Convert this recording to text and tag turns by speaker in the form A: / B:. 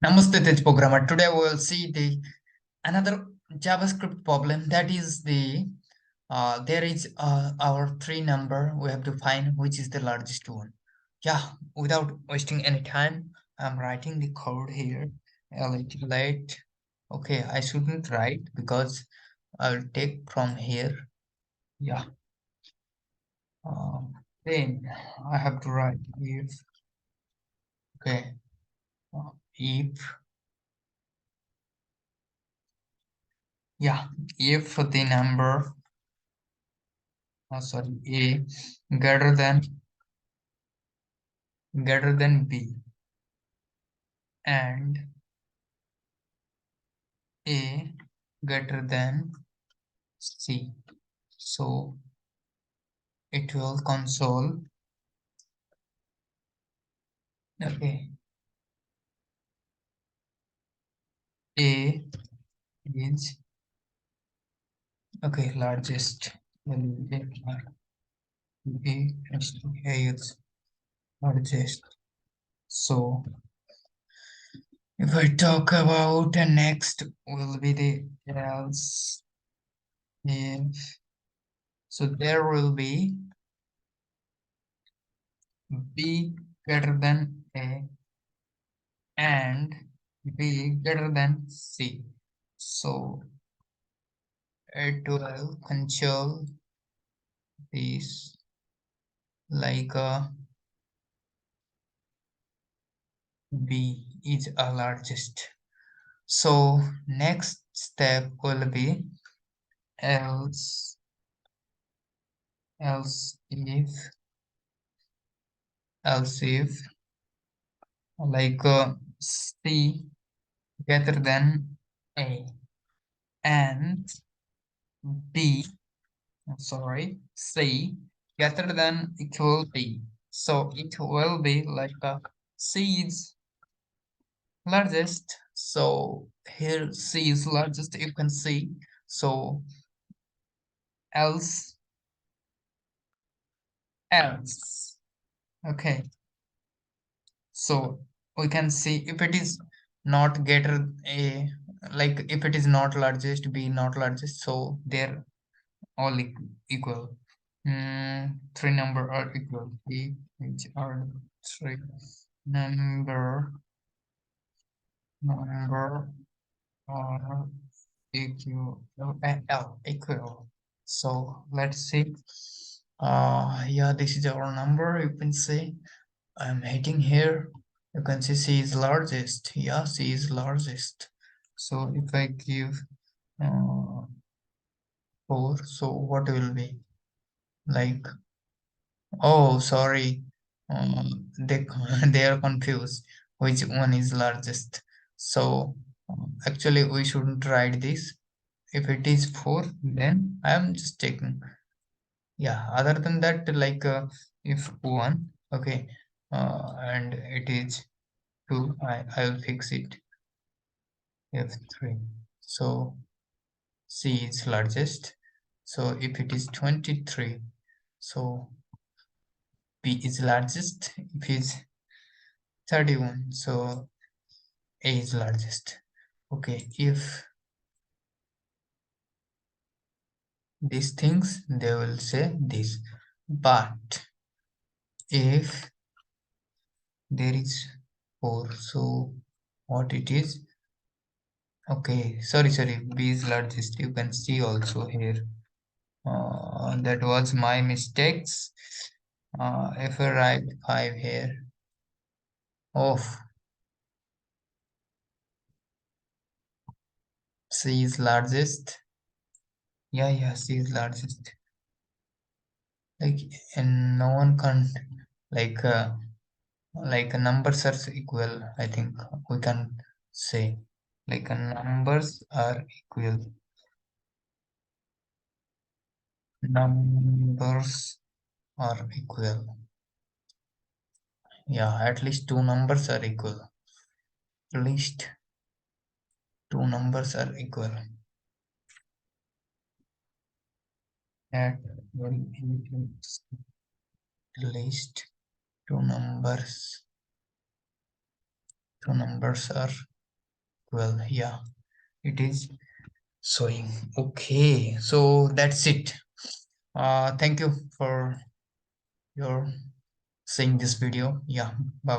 A: Namaste, Tej programmer. Today we will see the another JavaScript problem. That is there is our three number. We have to find which is the largest one. Yeah, without wasting any time, I'm writing the code here. A little late. Okay, I shouldn't write because I'll take from here. Yeah. Then I have to write if. Okay. If yeah, if the number sorry, A greater than B and A greater than C. So it will console. Okay, A is okay largest. A is largest. So if I talk about next will be the else if so there will be B greater than A and B greater than C. So it will control this like B is a largest. So next step will be else else if like C greater than A and B sorry C greater than equal B. So it will be like C is largest. So here C is largest, you can see. So else else okay, so we can see if it is not greater A, like if it is not largest, B not largest, so they're all equal. Three number are equal. Each are three number are equal. Equal. So let's see. Yeah, this is our number. You can see I'm hitting here. You can see C is largest. Yeah, C is largest. So if I give uh, 4, so what will be? Like, oh, sorry. They, they are confused. Which one is largest? So actually we shouldn't write this. If it is 4, then I am just taking. Yeah, other than that, like if 1, okay, and it is 2, I'll fix it. F3. So C is largest. So if it is 23, so B is largest. If it's 31, so A is largest. Okay, if these things, they will say this. But if there is 4, so what it is? Okay, sorry, B is largest. You can see also here. That was my mistakes. If I write 5 here, oh, C is largest. Yeah, C is largest. Like, and no one can, like, numbers are equal. I think we can say, like, numbers are equal. Numbers are equal. Yeah, at least two numbers are equal. At least two numbers are equal. At least two numbers are equal. Yeah, it is showing. Okay, so that's it. Thank you for your seeing this video. Yeah, bye.